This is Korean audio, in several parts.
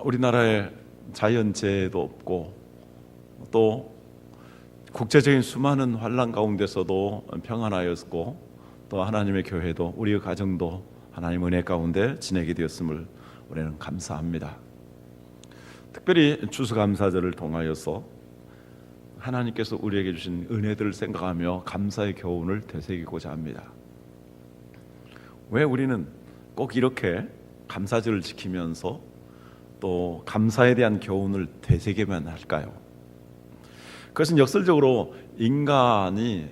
우리나라에 자연재해도 없고 또 국제적인 수많은 환난 가운데서도 평안하였고 또 하나님의 교회도 우리의 가정도 하나님 은혜 가운데 지내게 되었음을 우리는 감사합니다. 특별히 추수감사절을 통하여서 하나님께서 우리에게 주신 은혜들을 생각하며 감사의 교훈을 되새기고자 합니다. 왜 우리는 꼭 이렇게 감사절을 지키면서 또 감사에 대한 교훈을 되새기면 할까요? 그것은 역설적으로 인간이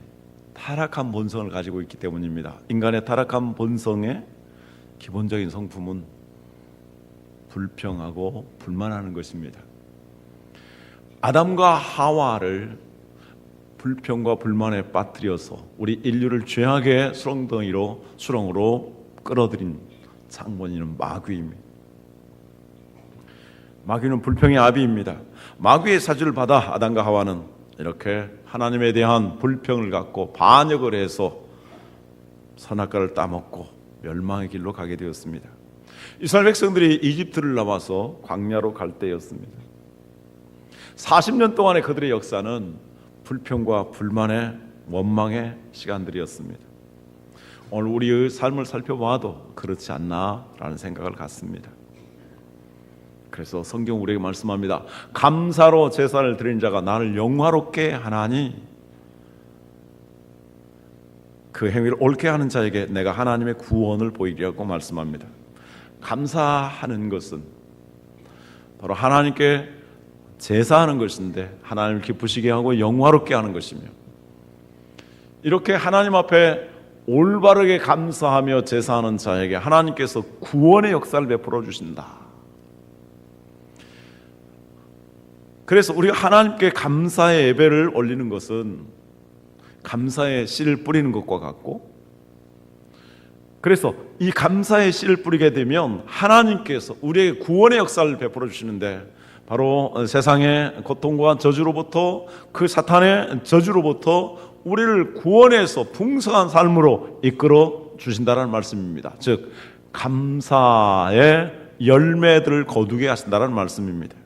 타락한 본성을 가지고 있기 때문입니다. 인간의 타락한 본성의 기본적인 성품은 불평하고 불만하는 것입니다. 아담과 하와를 불평과 불만에 빠뜨려서 우리 인류를 죄악의 수렁으로 끌어들인 창본인은 마귀입니다. 마귀는 불평의 아비입니다. 마귀의 사주를 받아 아담과 하와는 이렇게 하나님에 대한 불평을 갖고 반역을 해서 선악과를 따먹고 멸망의 길로 가게 되었습니다. 이스라엘 백성들이 이집트를 나와서 광야로 갈 때였습니다. 40년 동안의 그들의 역사는 불평과 불만의 원망의 시간들이었습니다. 오늘 우리의 삶을 살펴봐도 그렇지 않나라는 생각을 갖습니다. 그래서 성경 우리에게 말씀합니다. 감사로 제사를 드린 자가 나를 영화롭게 하나니 그 행위를 옳게 하는 자에게 내가 하나님의 구원을 보이리라고 말씀합니다. 감사하는 것은 바로 하나님께 제사하는 것인데 하나님을 기쁘시게 하고 영화롭게 하는 것이며, 이렇게 하나님 앞에 올바르게 감사하며 제사하는 자에게 하나님께서 구원의 역사를 베풀어 주신다. 그래서 우리가 하나님께 감사의 예배를 올리는 것은 감사의 씨를 뿌리는 것과 같고, 그래서 이 감사의 씨를 뿌리게 되면 하나님께서 우리에게 구원의 역사를 베풀어 주시는데, 바로 세상의 고통과 저주로부터, 그 사탄의 저주로부터 우리를 구원해서 풍성한 삶으로 이끌어 주신다는 말씀입니다. 즉 감사의 열매들을 거두게 하신다는 말씀입니다.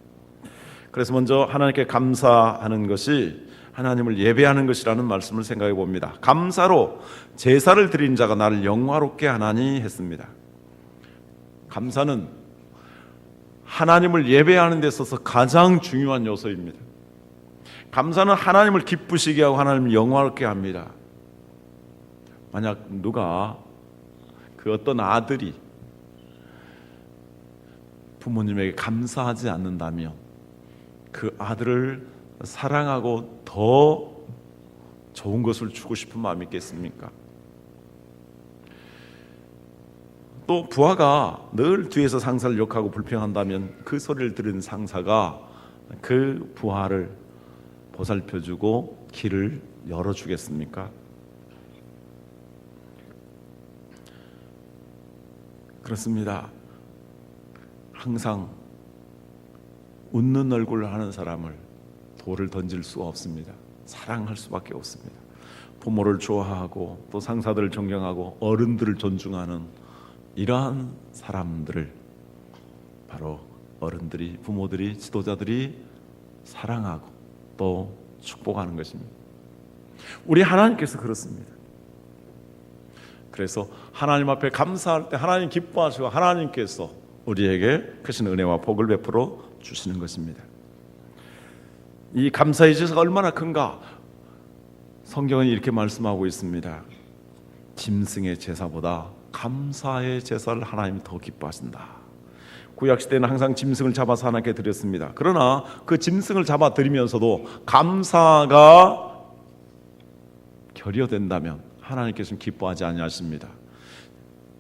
그래서 먼저 하나님께 감사하는 것이 하나님을 예배하는 것이라는 말씀을 생각해 봅니다. 감사로 제사를 드린 자가 나를 영화롭게 하나니 했습니다. 감사는 하나님을 예배하는 데 있어서 가장 중요한 요소입니다. 감사는 하나님을 기쁘시게 하고 하나님을 영화롭게 합니다. 만약 누가 그 어떤 아들이 부모님에게 감사하지 않는다면 그 아들을 사랑하고 더 좋은 것을 주고 싶은 마음이 있겠습니까? 또 부하가 늘 뒤에서 상사를 욕하고 불평한다면 그 소리를 들은 상사가 그 부하를 보살펴주고 길을 열어주겠습니까? 그렇습니다. 항상 웃는 얼굴을 하는 사람을 돌을 던질 수가 없습니다. 사랑할 수밖에 없습니다. 부모를 좋아하고 또 상사들을 존경하고 어른들을 존중하는 이러한 사람들을 바로 어른들이, 부모들이, 지도자들이 사랑하고 또 축복하는 것입니다. 우리 하나님께서 그렇습니다. 그래서 하나님 앞에 감사할 때 하나님 기뻐하시고 하나님께서 우리에게 크신 은혜와 복을 베풀어 주시는 것입니다. 이 감사의 제사가 얼마나 큰가? 성경은 이렇게 말씀하고 있습니다. 짐승의 제사보다 감사의 제사를 하나님이 더 기뻐하신다. 구약시대는 항상 짐승을 잡아서 하나님께 드렸습니다. 그러나 그 짐승을 잡아 드리면서도 감사가 결여된다면 하나님께서는 기뻐하지 아니하십니다.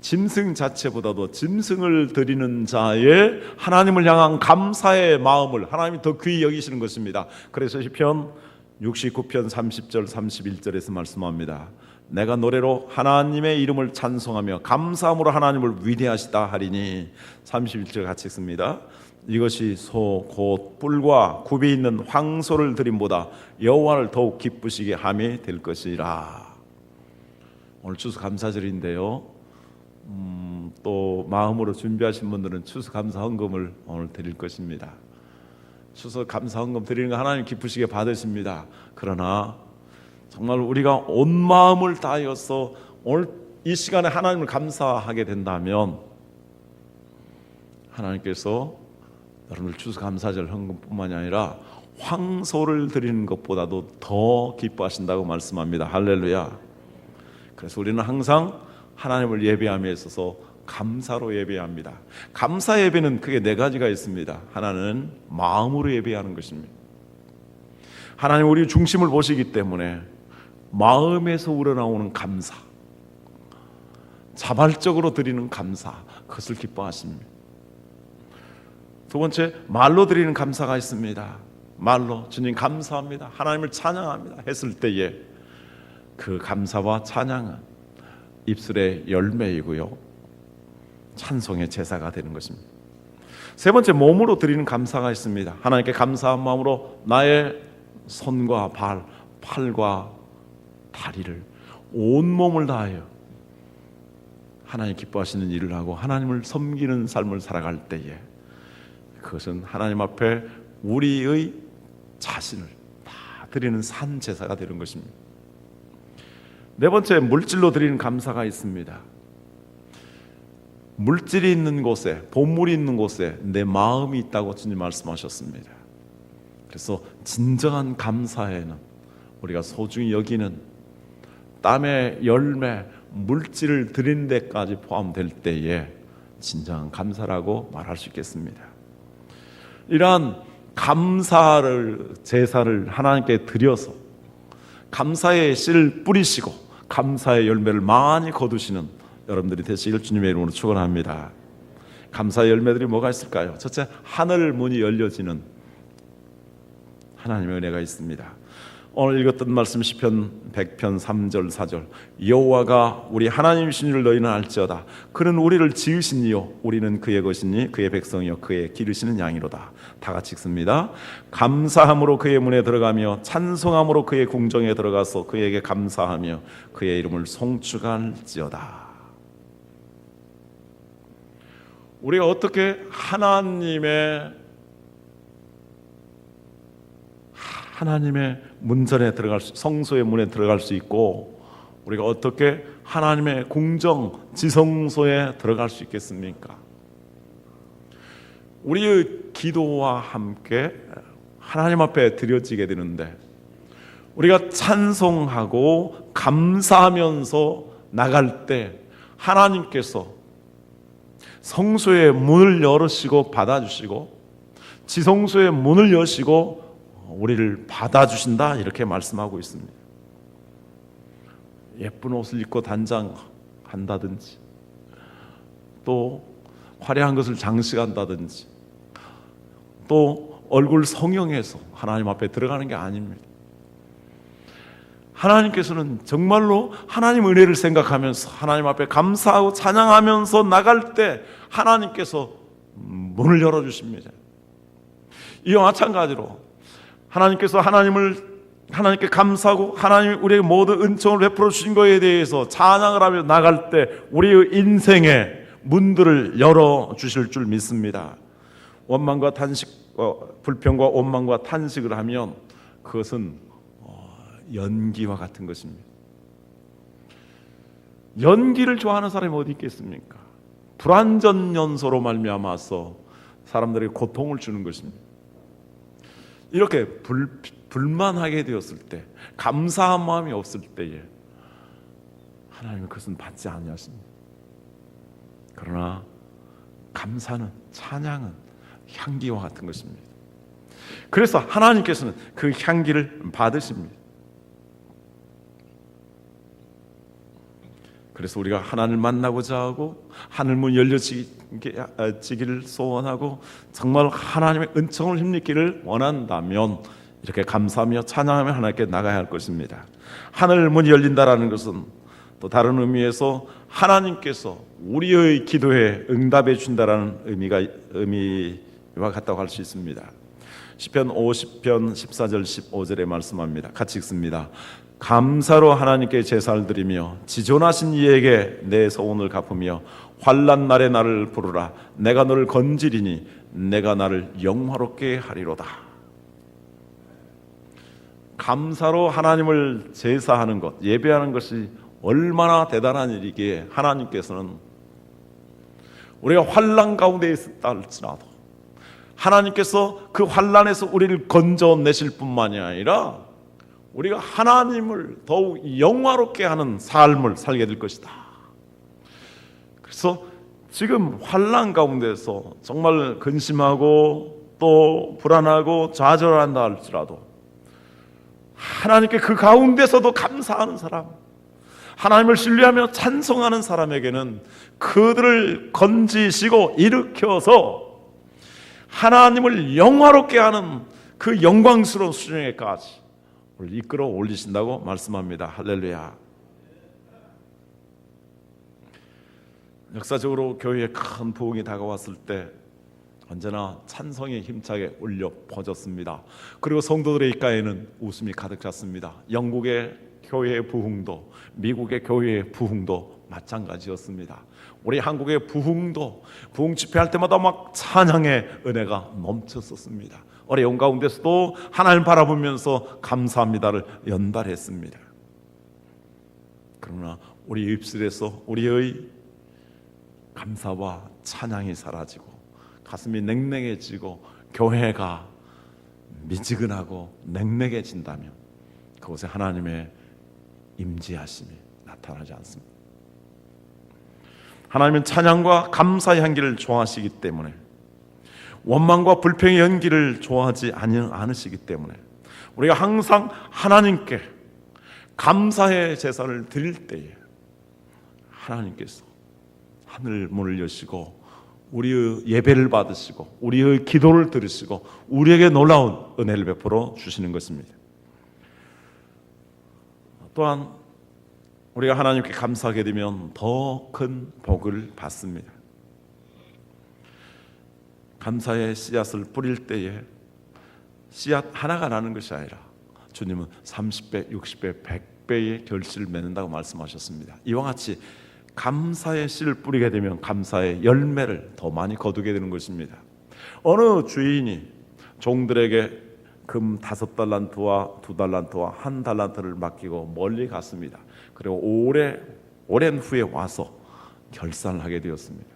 짐승 자체보다도 짐승을 드리는 자의 하나님을 향한 감사의 마음을 하나님이 더 귀히 여기시는 것입니다. 그래서 시편 69편 30절 31절에서 말씀합니다. 내가 노래로 하나님의 이름을 찬송하며 감사함으로 하나님을 위대하시다 하리니. 31절 같이 읽습니다. 이것이 소 곧 뿔과 굽이 있는 황소를 드림보다 여호와를 더욱 기쁘시게 함이 될 것이라. 오늘 추수감사절인데요, 또 마음으로 준비하신 분들은 추수감사 헌금을 오늘 드릴 것입니다. 추수감사 헌금 드리는 거 하나님 기쁘시게 받으십니다. 그러나 정말 우리가 온 마음을 다하여서 오늘 이 시간에 하나님을 감사하게 된다면 하나님께서 여러분들 추수감사절 헌금뿐만이 아니라 황소를 드리는 것보다도 더 기뻐하신다고 말씀합니다. 할렐루야. 그래서 우리는 항상 하나님을 예배함에 있어서 감사로 예배합니다. 감사 예배는 크게 네 가지가 있습니다. 하나는 마음으로 예배하는 것입니다. 하나님 우리 중심을 보시기 때문에 마음에서 우러나오는 감사, 자발적으로 드리는 감사, 그것을 기뻐하십니다. 두 번째, 말로 드리는 감사가 있습니다. 말로 주님 감사합니다, 하나님을 찬양합니다 했을 때에 그 감사와 찬양은 입술의 열매이고요, 찬송의 제사가 되는 것입니다. 세 번째, 몸으로 드리는 감사가 있습니다. 하나님께 감사한 마음으로 나의 손과 발, 팔과 다리를, 온몸을 다하여 하나님 기뻐하시는 일을 하고 하나님을 섬기는 삶을 살아갈 때에 그것은 하나님 앞에 우리의 자신을 다 드리는 산 제사가 되는 것입니다. 네 번째, 물질로 드리는 감사가 있습니다. 물질이 있는 곳에, 보물이 있는 곳에 내 마음이 있다고 주님 말씀하셨습니다. 그래서 진정한 감사에는 우리가 소중히 여기는 땀의 열매, 물질을 드리는 데까지 포함될 때에 진정한 감사라고 말할 수 있겠습니다. 이러한 감사를, 제사를 하나님께 드려서 감사의 씨를 뿌리시고 감사의 열매를 많이 거두시는 여러분들이 되시길 주님의 이름으로 축원합니다. 감사의 열매들이 뭐가 있을까요? 첫째, 하늘 문이 열려지는 하나님의 은혜가 있습니다. 오늘 읽었던 말씀 시편 100편 3절 4절, 여호와가 우리 하나님이신 줄 너희는 알지어다. 그는 우리를 지으신 이요 우리는 그의 것이니 그의 백성이요 그의 기르시는 양이로다. 다 같이 읽습니다. 감사함으로 그의 문에 들어가며 찬송함으로 그의 궁정에 들어가서 그에게 감사하며 그의 이름을 송축할지어다. 우리가 어떻게 하나님의 문전에 들어갈 수, 성소의 문에 들어갈 수 있고 우리가 어떻게 하나님의 궁정, 지성소에 들어갈 수 있겠습니까? 우리의 기도와 함께 하나님 앞에 드려지게 되는데 우리가 찬송하고 감사하면서 나갈 때 하나님께서 성소의 문을 열으시고 받아주시고 지성소의 문을 여시고 우리를 받아주신다, 이렇게 말씀하고 있습니다. 예쁜 옷을 입고 단장한다든지 또 화려한 것을 장식한다든지 또 얼굴 성형해서 하나님 앞에 들어가는 게 아닙니다. 하나님께서는 정말로 하나님 은혜를 생각하면서 하나님 앞에 감사하고 찬양하면서 나갈 때 하나님께서 문을 열어주십니다. 이와 마찬가지로 하나님께서 하나님께 감사하고 하나님이 우리에게 모든 은총을 베풀어 주신 것에 대해서 찬양을 하며 나갈 때 우리의 인생의 문들을 열어주실 줄 믿습니다. 원망과 탄식, 불평과 원망과 탄식을 하면 그것은 연기와 같은 것입니다. 연기를 좋아하는 사람이 어디 있겠습니까? 불완전 연소로 말미암아서 사람들에게 고통을 주는 것입니다. 이렇게 불만하게 되었을 때, 감사한 마음이 없을 때에 하나님은 그것은 받지 아니하십니다. 그러나 감사는, 찬양은 향기와 같은 것입니다. 그래서 하나님께서는 그 향기를 받으십니다. 그래서 우리가 하나님을 만나고자 하고 하늘문 열려지기를 소원하고 정말 하나님의 은총을 힘입기를 원한다면 이렇게 감사하며 찬양하며 하나님께 나가야 할 것입니다. 하늘문이 열린다라는 것은 또 다른 의미에서 하나님께서 우리의 기도에 응답해 주신다라는 의미와 같다고 할 수 있습니다. 시편 50편 14절 15절에 말씀합니다. 같이 읽습니다. 감사로 하나님께 제사를 드리며 지존하신 이에게 내 소원을 갚으며 환난 날에 나를 부르라. 내가 너를 건지리니 내가 나를 영화롭게 하리로다. 감사로 하나님을 제사하는 것, 예배하는 것이 얼마나 대단한 일이기에 하나님께서는 우리가 환난 가운데 있었다 할지라도 하나님께서 그 환난에서 우리를 건져내실 뿐만이 아니라 우리가 하나님을 더욱 영화롭게 하는 삶을 살게 될 것이다. 그래서 지금 환난 가운데서 정말 근심하고 또 불안하고 좌절한다 할지라도 하나님께 그 가운데서도 감사하는 사람, 하나님을 신뢰하며 찬송하는 사람에게는 그들을 건지시고 일으켜서 하나님을 영화롭게 하는 그 영광스러운 수준에까지 이끌어 올리신다고 말씀합니다. 할렐루야. 역사적으로 교회에 큰 부흥이 다가왔을 때 언제나 찬성이 힘차게 울려 퍼졌습니다. 그리고 성도들의 입가에는 웃음이 가득 찼습니다. 영국의 교회의 부흥도 미국의 교회의 부흥도 마찬가지였습니다. 우리 한국의 부흥도 부흥 집회할 때마다 막 찬양의 은혜가 넘쳤었습니다. 어려운 가운데서도 하나님 바라보면서 감사합니다를 연달했습니다. 그러나 우리 입술에서 우리의 감사와 찬양이 사라지고 가슴이 냉랭해지고 교회가 미지근하고 냉랭해진다면 그곳에 하나님의 임재하심이 나타나지 않습니다. 하나님은 찬양과 감사의 향기를 좋아하시기 때문에 원망과 불평의 연기를 좋아하지 않으시기 때문에 우리가 항상 하나님께 감사의 제사를 드릴 때에 하나님께서 하늘 문을 여시고 우리의 예배를 받으시고 우리의 기도를 들으시고 우리에게 놀라운 은혜를 베풀어 주시는 것입니다. 또한 우리가 하나님께 감사하게 되면 더 큰 복을 받습니다. 감사의 씨앗을 뿌릴 때에 씨앗 하나가 나는 것이 아니라 주님은 30배, 60배, 100배의 결실을 맺는다고 말씀하셨습니다. 이와 같이 감사의 씨를 뿌리게 되면 감사의 열매를 더 많이 거두게 되는 것입니다. 어느 주인이 종들에게 금 5달란트와 2달란트와 1달란트를 맡기고 멀리 갔습니다. 그리고 오랜 후에 와서 결산을 하게 되었습니다.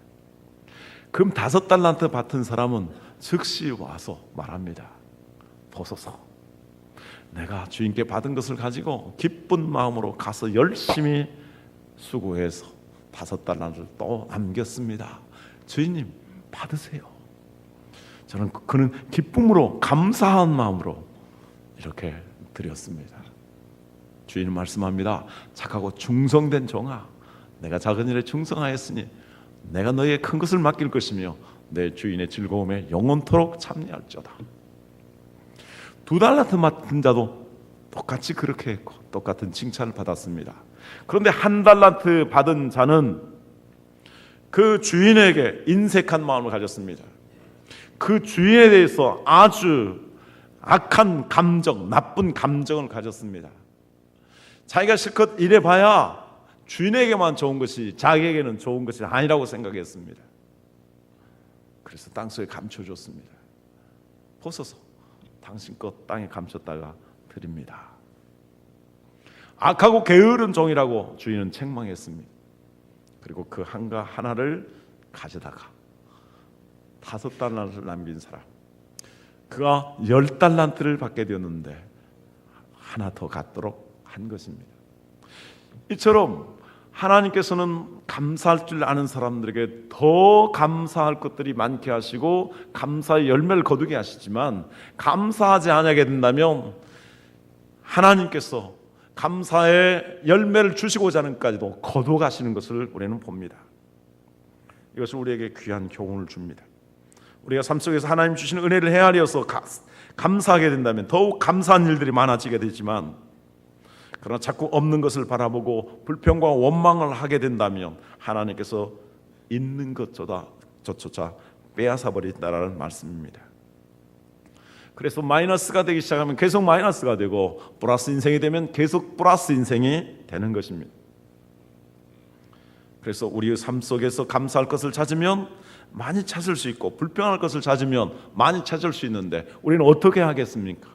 금 5달란트 받은 사람은 즉시 와서 말합니다. 보소서, 내가 주인께 받은 것을 가지고 기쁜 마음으로 가서 열심히 수고해서 5달란트를 또 남겼습니다. 주인님 받으세요. 저는 그는 기쁨으로 감사한 마음으로 이렇게 드렸습니다. 주인은 말씀합니다. 착하고 충성된 종아, 내가 작은 일에 충성하였으니 내가 너에게 큰 것을 맡길 것이며 내 주인의 즐거움에 영원토록 참여할지어다. 2달란트 맡은 자도 똑같이 그렇게 했고 똑같은 칭찬을 받았습니다. 그런데 1달란트 받은 자는 그 주인에게 인색한 마음을 가졌습니다. 그 주인에 대해서 아주 악한 감정, 나쁜 감정을 가졌습니다. 자기가 실컷 일해봐야 주인에게만 좋은 것이 자기에게는 좋은 것이 아니라고 생각했습니다. 그래서 땅속에 감춰줬습니다. 보소서, 당신 것 땅에 감췄다가 드립니다. 악하고 게으른 종이라고 주인은 책망했습니다. 그리고 그 한가 하나를 가져다가 5달란트를 남긴 사람, 그가 10달란트를 받게 되었는데 하나 더 갖도록 한 것입니다. 이처럼 하나님께서는 감사할 줄 아는 사람들에게 더 감사할 것들이 많게 하시고 감사의 열매를 거두게 하시지만, 감사하지 않게 된다면 하나님께서 감사의 열매를 주시고자 하는까지도 거둬가시는 것을 우리는 봅니다. 이것은 우리에게 귀한 교훈을 줍니다. 우리가 삶 속에서 하나님 주시는 은혜를 헤아려서 감사하게 된다면 더욱 감사한 일들이 많아지게 되지만, 그러나 자꾸 없는 것을 바라보고 불평과 원망을 하게 된다면 하나님께서 있는 것조차 빼앗아 버린다라는 말씀입니다. 그래서 마이너스가 되기 시작하면 계속 마이너스가 되고, 플러스 인생이 되면 계속 플러스 인생이 되는 것입니다. 그래서 우리의 삶 속에서 감사할 것을 찾으면 많이 찾을 수 있고, 불평할 것을 찾으면 많이 찾을 수 있는데 우리는 어떻게 하겠습니까?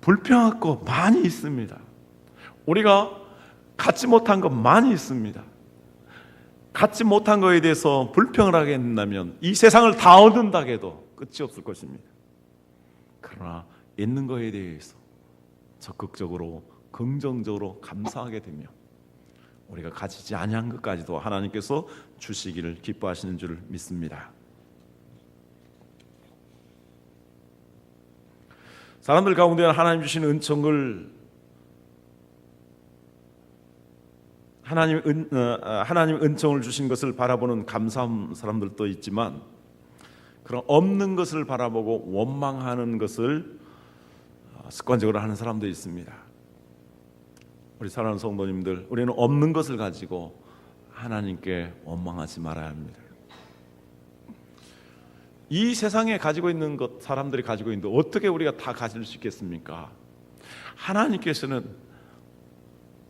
불평할 거 많이 있습니다. 우리가 갖지 못한 거 많이 있습니다. 갖지 못한 거에 대해서 불평을 하게 된다면 이 세상을 다 얻는다 해도 끝이 없을 것입니다. 그러나 있는 거에 대해서 적극적으로 긍정적으로 감사하게 되면 우리가 가지지 아니한 것까지도 하나님께서 주시기를 기뻐하시는 줄 믿습니다. 사람들 가운데 하나님 주신 은총을 하나님 은총을 주신 것을 바라보는 감사한 사람들도 있지만, 그런 없는 것을 바라보고 원망하는 것을 습관적으로 하는 사람도 있습니다. 우리 사랑하는 성도님들, 우리는 없는 것을 가지고 하나님께 원망하지 말아야 합니다. 이 세상에 가지고 있는 것, 사람들이 가지고 있는데 어떻게 우리가 다 가질 수 있겠습니까? 하나님께서는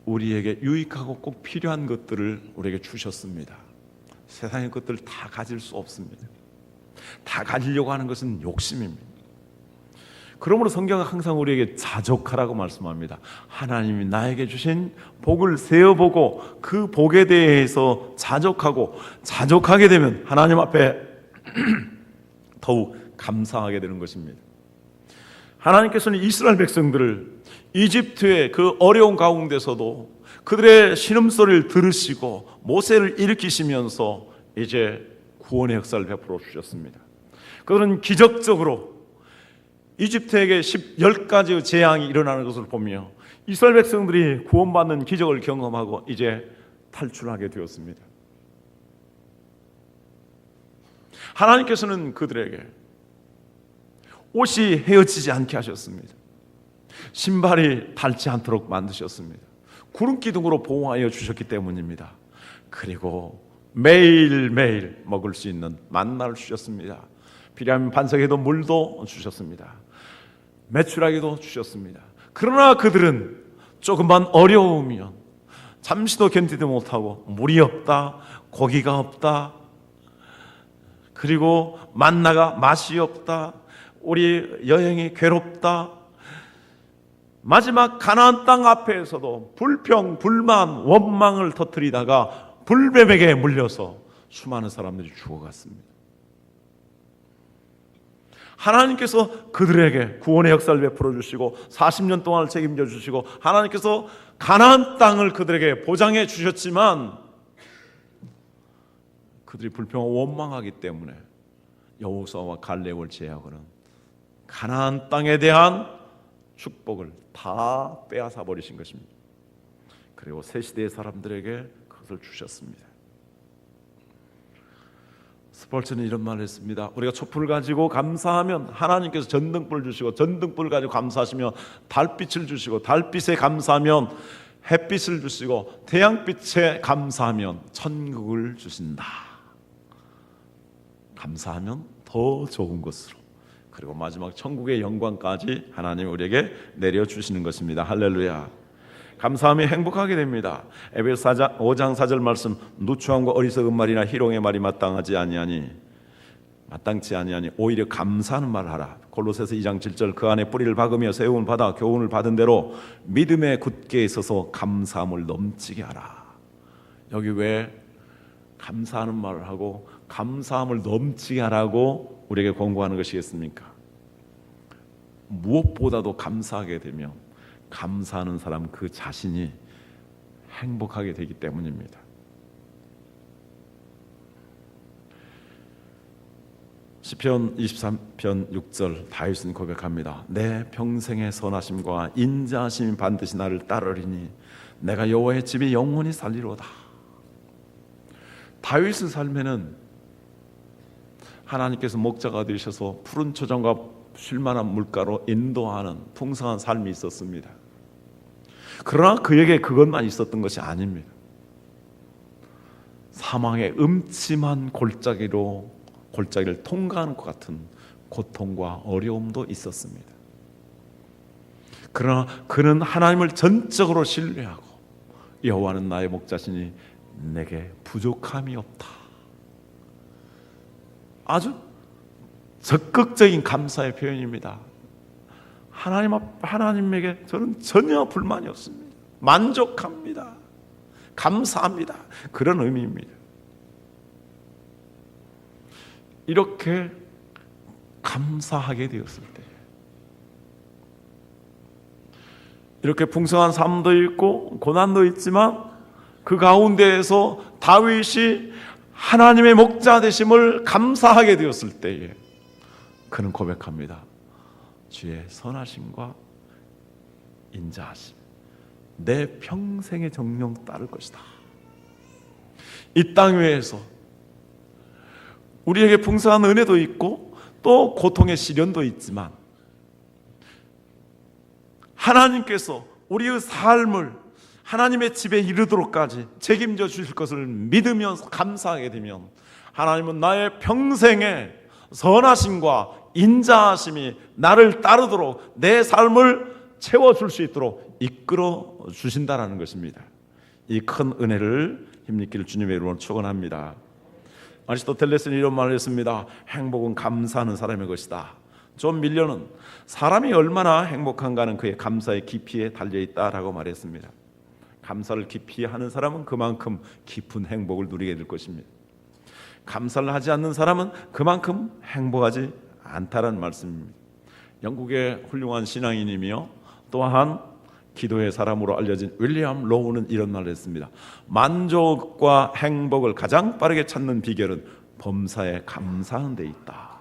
우리에게 유익하고 꼭 필요한 것들을 우리에게 주셨습니다. 세상의 것들을 다 가질 수 없습니다. 다 가지려고 하는 것은 욕심입니다. 그러므로 성경은 항상 우리에게 자족하라고 말씀합니다. 하나님이 나에게 주신 복을 세어보고 그 복에 대해서 자족하게 되면 하나님 앞에 더욱 감사하게 되는 것입니다. 하나님께서는 이스라엘 백성들을 이집트의 그 어려운 가운데서도 그들의 신음소리를 들으시고 모세를 일으키시면서 이제 구원의 역사를 베풀어 주셨습니다. 그들은 기적적으로 이집트에게 10가지의 재앙이 일어나는 것을 보며 이스라엘 백성들이 구원받는 기적을 경험하고 이제 탈출하게 되었습니다. 하나님께서는 그들에게 옷이 헤어지지 않게 하셨습니다. 신발이 닳지 않도록 만드셨습니다. 구름 기둥으로 보호하여 주셨기 때문입니다. 그리고 매일매일 먹을 수 있는 만나를 주셨습니다. 필요하면 반석에도 물도 주셨습니다. 매출하기도 주셨습니다. 그러나 그들은 조금만 어려우면 잠시도 견디지 못하고 물이 없다, 고기가 없다, 그리고 만나가 맛이 없다, 우리 여행이 괴롭다, 마지막 가나안 땅 앞에서도 불평, 불만, 원망을 터뜨리다가 불뱀에게 물려서 수많은 사람들이 죽어갔습니다. 하나님께서 그들에게 구원의 역사를 베풀어 주시고 40년 동안을 책임져 주시고 하나님께서 가나안 땅을 그들에게 보장해 주셨지만 그들이 불평하고 원망하기 때문에 여호수아와 갈렙을 제하고는 가나안 땅에 대한 축복을 다 빼앗아 버리신 것입니다. 그리고 새 시대의 사람들에게 그것을 주셨습니다. 스펄전은 이런 말을 했습니다. 우리가 촛불을 가지고 감사하면 하나님께서 전등불을 주시고, 전등불을 가지고 감사하시면 달빛을 주시고, 달빛에 감사하면 햇빛을 주시고, 태양빛에 감사하면 천국을 주신다. 감사하면 더 좋은 것으로, 그리고 마지막 천국의 영광까지 하나님 우리에게 내려주시는 것입니다. 할렐루야. 감사하며 행복하게 됩니다. 에베소 5장 4절 말씀, 누추함과 어리석은 말이나 희롱의 말이 마땅치 아니하니 오히려 감사하는 말을 하라. 골로새서 2장 7절, 그 안에 뿌리를 박으며 세움을 받아 교훈을 받은 대로 믿음에 굳게 있어서 감사함을 넘치게 하라. 여기 왜 감사하는 말을 하고 감사함을 넘치게 하라고 우리에게 권고하는 것이겠습니까? 무엇보다도 감사하게 되면 감사하는 사람 그 자신이 행복하게 되기 때문입니다. 시편 23편 6절 다윗은 고백합니다. 내 평생의 선하심과 인자하심이 반드시 나를 따르리니 내가 여호와의 집에 영원히 살리로다. 다윗의 삶에는 하나님께서 목자가 되셔서 푸른 초장과 쉴만한 물가로 인도하는 풍성한 삶이 있었습니다. 그러나 그에게 그것만 있었던 것이 아닙니다. 사망의 음침한 골짜기를 통과하는 것 같은 고통과 어려움도 있었습니다. 그러나 그는 하나님을 전적으로 신뢰하고 여호와는 나의 목자시니 내게 부족함이 없다. 아주 적극적인 감사의 표현입니다. 하나님에게 저는 전혀 불만이 없습니다. 만족합니다. 감사합니다. 그런 의미입니다. 이렇게 감사하게 되었을 때, 이렇게 풍성한 삶도 있고 고난도 있지만 그 가운데에서 다윗이 하나님의 목자 되심을 감사하게 되었을 때에 그는 고백합니다. 주의 선하심과 인자하심, 내 평생의 정령 따를 것이다. 이 땅 위에서 우리에게 풍성한 은혜도 있고 또 고통의 시련도 있지만 하나님께서 우리의 삶을 하나님의 집에 이르도록까지 책임져 주실 것을 믿으면서 감사하게 되면 하나님은 나의 평생의 선하심과 인자하심이 나를 따르도록 내 삶을 채워줄 수 있도록 이끌어 주신다는 것입니다. 이 큰 은혜를 힘입길 주님의 이름으로 축원합니다. 아리스토텔레스는 이런 말을 했습니다. 행복은 감사하는 사람의 것이다. 존 밀러는 사람이 얼마나 행복한가는 그의 감사의 깊이에 달려있다라고 말했습니다. 감사를 깊이 하는 사람은 그만큼 깊은 행복을 누리게 될 것입니다. 감사를 하지 않는 사람은 그만큼 행복하지 않다라는 말씀입니다. 영국의 훌륭한 신앙인이며 또한 기도의 사람으로 알려진 윌리엄 로우는 이런 말을 했습니다. 만족과 행복을 가장 빠르게 찾는 비결은 범사에 감사하는 데 있다.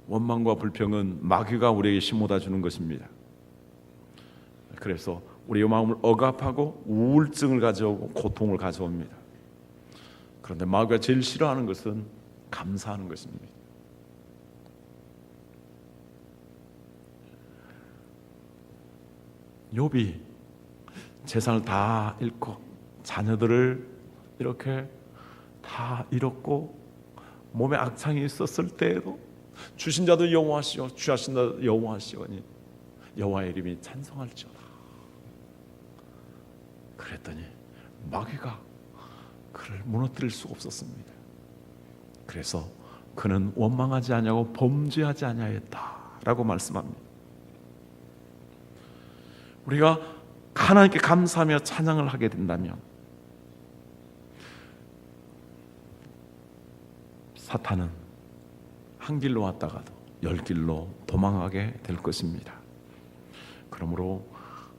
원망과 불평은 마귀가 우리에게 심어다 주는 것입니다. 그래서 우리의 마음을 억압하고 우울증을 가져오고 고통을 가져옵니다. 그런데 마귀가 제일 싫어하는 것은 감사하는 것입니다. 욥이 재산을 다 잃고 자녀들을 이렇게 다 잃었고 몸에 악창이 있었을 때에도 주신 자도 여호와시오 취하신 자도 여호와시오니 여호와의 이름이 찬송할지어다. 그랬더니 마귀가 그를 무너뜨릴 수가 없었습니다. 그래서 그는 원망하지 아니하고 범죄하지 아니하였다라고 말씀합니다. 우리가 하나님께 감사하며 찬양을 하게 된다면 사탄은 한 길로 왔다가도 열 길로 도망가게 될 것입니다. 그러므로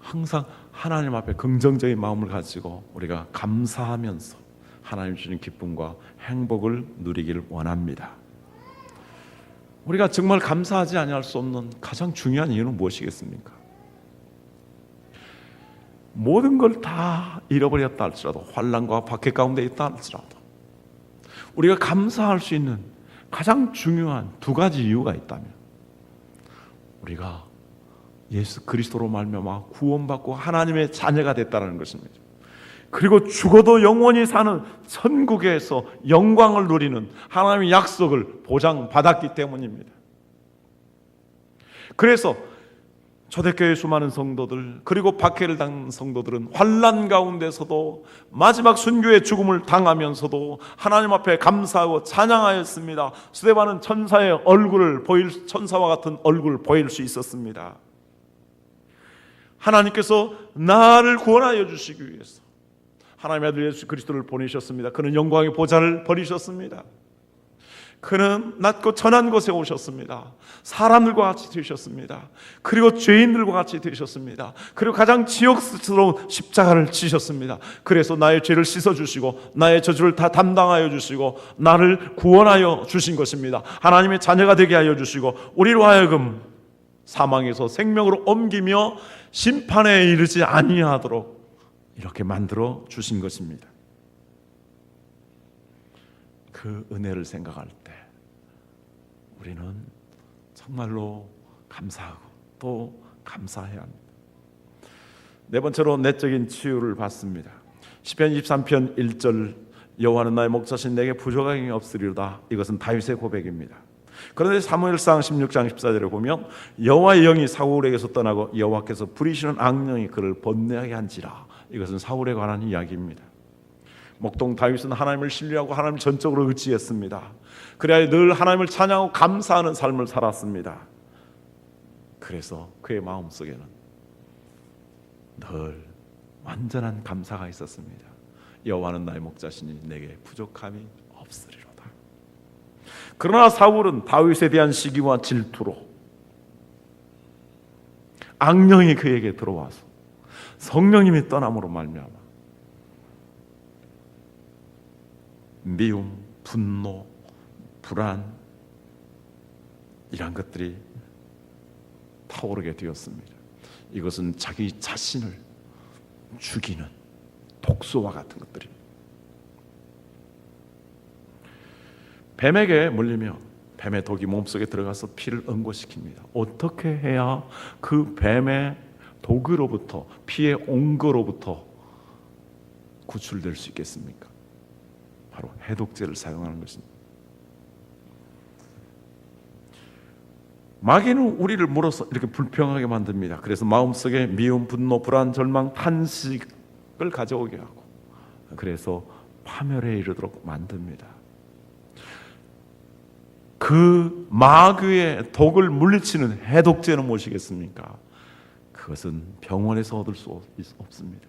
항상 하나님 앞에 긍정적인 마음을 가지고 우리가 감사하면서 하나님 주신 기쁨과 행복을 누리기를 원합니다. 우리가 정말 감사하지 아니할 수 없는 가장 중요한 이유는 무엇이겠습니까? 모든 걸 다 잃어버렸다 할지라도, 환난과 박해 가운데 있다 할지라도 우리가 감사할 수 있는 가장 중요한 두 가지 이유가 있다면, 우리가 예수 그리스도로 말미암아 구원받고 하나님의 자녀가 됐다는 것입니다. 그리고 죽어도 영원히 사는 천국에서 영광을 누리는 하나님의 약속을 보장받았기 때문입니다. 그래서 초대교회 수많은 성도들, 그리고 박해를 당한 성도들은 환난 가운데서도 마지막 순교의 죽음을 당하면서도 하나님 앞에 감사하고 찬양하였습니다. 스데반은 천사의 얼굴을 천사와 같은 얼굴을 보일 수 있었습니다. 하나님께서 나를 구원하여 주시기 위해서 하나님의 아들 예수 그리스도를 보내셨습니다. 그는 영광의 보좌를 버리셨습니다. 그는 낮고 천한 곳에 오셨습니다. 사람들과 같이 되셨습니다. 그리고 죄인들과 같이 되셨습니다. 그리고 가장 지옥스러운 십자가를 지셨습니다. 그래서 나의 죄를 씻어주시고 나의 저주를 다 담당하여 주시고 나를 구원하여 주신 것입니다. 하나님의 자녀가 되게 하여 주시고 우리로 하여금 사망에서 생명으로 옮기며 심판에 이르지 아니하도록 이렇게 만들어 주신 것입니다. 그 은혜를 생각할 때 우리는 정말로 감사하고 또 감사해야 합니다. 네 번째로 내적인 치유를 받습니다. 시편 23편 1절 여호와는 나의 목자신 내게 부족함이 없으리로다. 이것은 다윗의 고백입니다. 그런데 사무엘상 16장 14절에 보면 여호와의 영이 사울에게서 떠나고 여호와께서 부리시는 악령이 그를 번뇌하게 한지라. 이것은 사울에 관한 이야기입니다. 목동 다윗은 하나님을 신뢰하고 하나님 전적으로 의지했습니다. 그래야 늘 하나님을 찬양하고 감사하는 삶을 살았습니다. 그래서 그의 마음속에는 늘 완전한 감사가 있었습니다. 여호와는 나의 목자시니 내게 부족함이 없으리로다. 그러나 사울은 다윗에 대한 시기와 질투로 악령이 그에게 들어와서 성령님이 떠남으로 말미암아 미움, 분노, 불안 이런 것들이 타오르게 되었습니다. 이것은 자기 자신을 죽이는 독소와 같은 것들입니다. 뱀에게 물리면 뱀의 독이 몸속에 들어가서 피를 응고시킵니다. 어떻게 해야 그 뱀의 독으로부터, 피의 옹거로부터 구출될 수 있겠습니까? 바로 해독제를 사용하는 것입니다. 마귀는 우리를 물어서 이렇게 불평하게 만듭니다. 그래서 마음속에 미움, 분노, 불안, 절망, 탄식을 가져오게 하고, 그래서 파멸에 이르도록 만듭니다. 그 마귀의 독을 물리치는 해독제는 무엇이겠습니까? 그것은 병원에서 얻을 수 없습니다.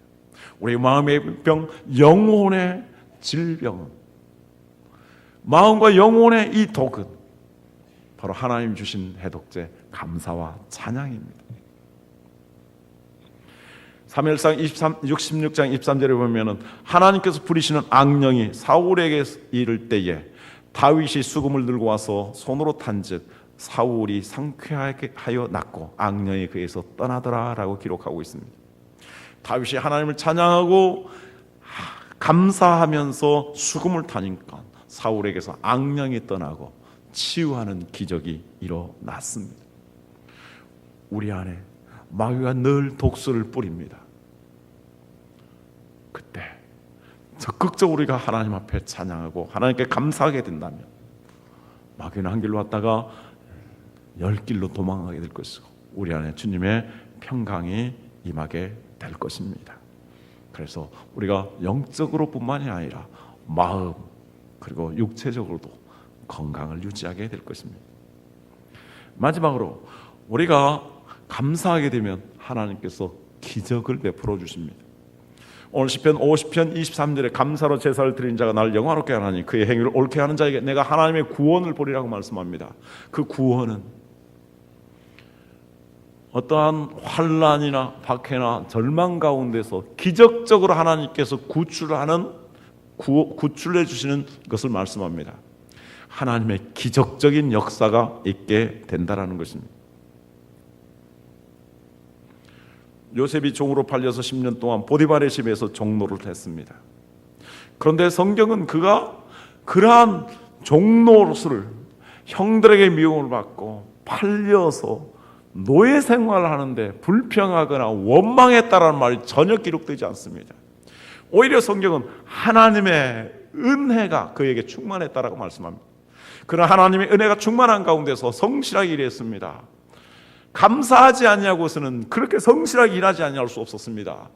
우리 마음의 병, 영혼의 질병은, 마음과 영혼의 이 독은 바로 하나님 주신 해독제 감사와 찬양입니다. 사무엘상 66장 23절에 보면은 하나님께서 부리시는 악령이 사울에게 이를 때에 다윗이 수금을 들고 와서 손으로 탄즉 사울이 상쾌하게 하여 낫고 악령이 그에서 떠나더라라고 기록하고 있습니다. 다윗이 하나님을 찬양하고 감사하면서 수금을 타니까 사울에게서 악령이 떠나고 치유하는 기적이 일어났습니다. 우리 안에 마귀가 늘 독소를 뿌립니다. 그때 적극적으로 우리가 하나님 앞에 찬양하고 하나님께 감사하게 된다면 마귀는 한 길로 왔다가 열 길로 도망가게 될 것이고 우리 안에 주님의 평강이 임하게 될 것입니다. 그래서 우리가 영적으로 뿐만이 아니라 마음 그리고 육체적으로도 건강을 유지하게 될 것입니다. 마지막으로 우리가 감사하게 되면 하나님께서 기적을 베풀어 주십니다. 오늘 시편 50편 23절에 감사로 제사를 드리는 자가 나를 영화롭게 하나니 그의 행위를 옳게 하는 자에게 내가 하나님의 구원을 보리라고 말씀합니다. 그 구원은 어떠한 환난이나 박해나 절망 가운데서 기적적으로 하나님께서 구출해 주시는 것을 말씀합니다. 하나님의 기적적인 역사가 있게 된다라는 것입니다. 요셉이 종으로 팔려서 10년 동안 보디발의 집에서 종노를 했습니다. 그런데 성경은 그가 그러한 종노릇을 형들에게 미움을 받고 팔려서 노예 생활을 하는데 불평하거나 원망했다라는 말이 전혀 기록되지 않습니다. 오히려 성경은 하나님의 은혜가 그에게 충만했다라고 말씀합니다. 그러나 하나님의 은혜가 충만한 가운데서 성실하게 일했습니다. 감사하지 아니하고서는 그렇게 성실하게 일하지 아니할 수 없었습니다.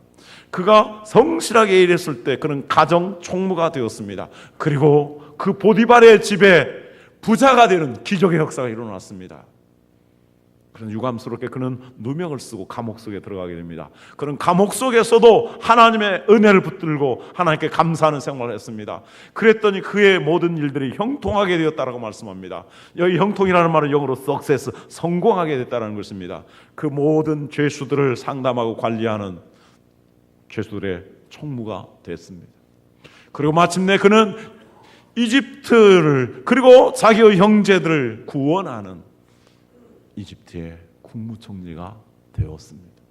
그가 성실하게 일했을 때 그는 가정 총무가 되었습니다. 그리고 그 보디발의 집에 부자가 되는 기적의 역사가 일어났습니다. 그런 유감스럽게 그는 누명을 쓰고 감옥 속에 들어가게 됩니다. 그런 감옥 속에서도 하나님의 은혜를 붙들고 하나님께 감사하는 생활을 했습니다. 그랬더니 그의 모든 일들이 형통하게 되었다라고 말씀합니다. 여기 형통이라는 말은 영어로 success, 성공하게 됐다는 것입니다. 그 모든 죄수들을 상담하고 관리하는 죄수들의 총무가 됐습니다. 그리고 마침내 그는 이집트를 그리고 자기의 형제들을 구원하는 이집트의 국무총리가 되었습니다.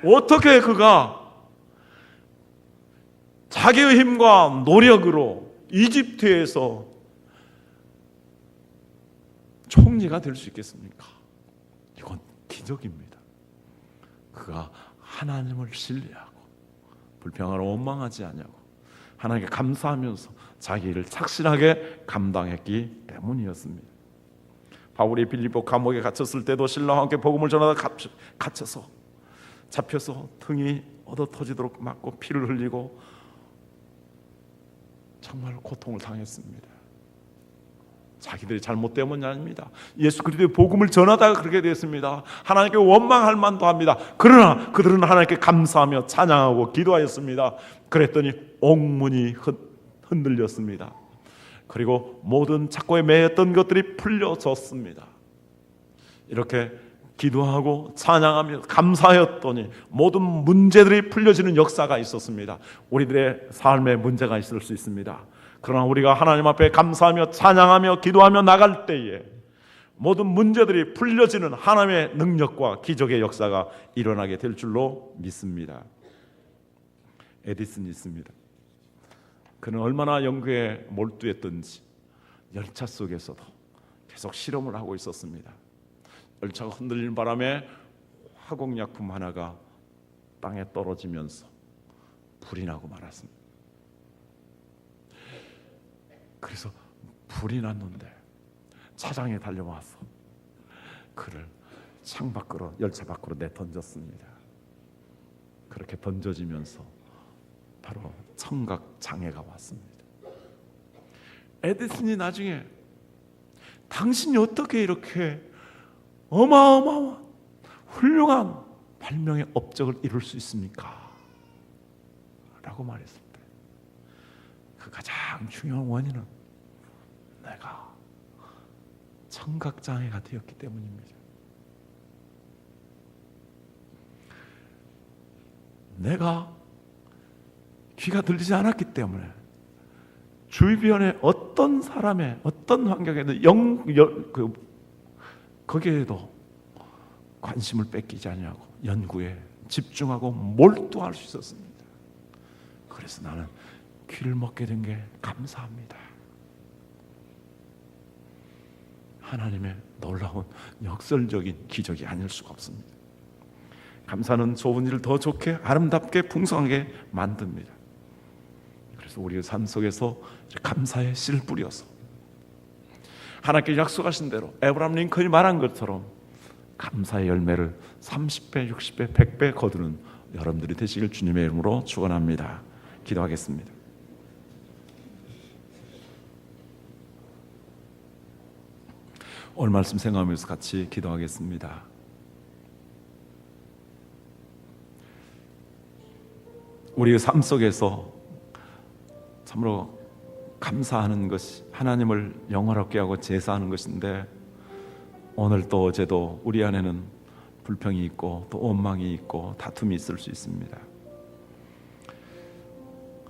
어떻게 그가 자기의 힘과 노력으로 이집트에서 총리가 될 수 있겠습니까? 이건 기적입니다. 그가 하나님을 신뢰하고 불평하러 원망하지 아니하고 하나님께 감사하면서 자기 일을 착실하게 감당했기 때문이었습니다. 바울이 빌립보 감옥에 갇혔을 때도 신랑과 함께 복음을 전하다 갇혀서 잡혀서 등이 얻어 터지도록 맞고 피를 흘리고 정말 고통을 당했습니다. 자기들이 잘못 때문이 아닙니다. 예수 그리스도의 복음을 전하다가 그렇게 됐습니다. 하나님께 원망할 만도 합니다. 그러나 그들은 하나님께 감사하며 찬양하고 기도하였습니다. 그랬더니 옥문이 흔들렸습니다. 그리고 모든 착고에 매였던 것들이 풀려졌습니다. 이렇게 기도하고 찬양하며 감사하였더니 모든 문제들이 풀려지는 역사가 있었습니다. 우리들의 삶에 문제가 있을 수 있습니다. 그러나 우리가 하나님 앞에 감사하며 찬양하며 기도하며 나갈 때에 모든 문제들이 풀려지는 하나님의 능력과 기적의 역사가 일어나게 될 줄로 믿습니다. 에디슨이 있습니다. 그는 얼마나 연구에 몰두했던지 열차 속에서도 계속 실험을 하고 있었습니다. 열차가 흔들리는 바람에 화공약품 하나가 땅에 떨어지면서 불이 나고 말았습니다. 그래서 불이 났는데 차장에 달려와서 그를 창 밖으로, 열차 밖으로 내던졌습니다. 그렇게 던져지면서 바로 청각 장애가 왔습니다. 에디슨이 나중에 당신이 어떻게 이렇게 어마어마한 훌륭한 발명의 업적을 이룰 수 있습니까? 라고 말했을 때 그 가장 중요한 원인은 내가 청각장애가 되었기 때문입니다. 내가 귀가 들리지 않았기 때문에 주변에 어떤 사람의 어떤 환경에도 거기에도 관심을 뺏기지 않냐고 연구에 집중하고 몰두할 수 있었습니다. 그래서 나는 귀를 먹게 된 게 감사합니다. 하나님의 놀라운 역설적인 기적이 아닐 수가 없습니다. 감사는 좋은 일을 더 좋게 아름답게 풍성하게 만듭니다. 그래서 우리의 삶 속에서 감사의 씨를 뿌려서 하나님께 약속하신 대로 에브라임 링컨이 말한 것처럼 감사의 열매를 30배, 60배, 100배 거두는 여러분들이 되시길 주님의 이름으로 축원합니다. 기도하겠습니다. 오늘 말씀 생각하면서 같이 기도하겠습니다. 우리의 삶 속에서 참으로 감사하는 것이 하나님을 영화롭게 하고 제사하는 것인데 오늘 또 어제도 우리 안에는 불평이 있고 또 원망이 있고 다툼이 있을 수 있습니다.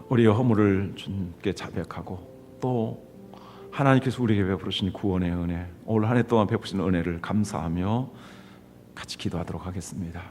우리의 허물을 주님께 자백하고 또 하나님께서 우리에게 베푸신 구원의 은혜, 올 한 해 동안 베푸신 은혜를 감사하며 같이 기도하도록 하겠습니다.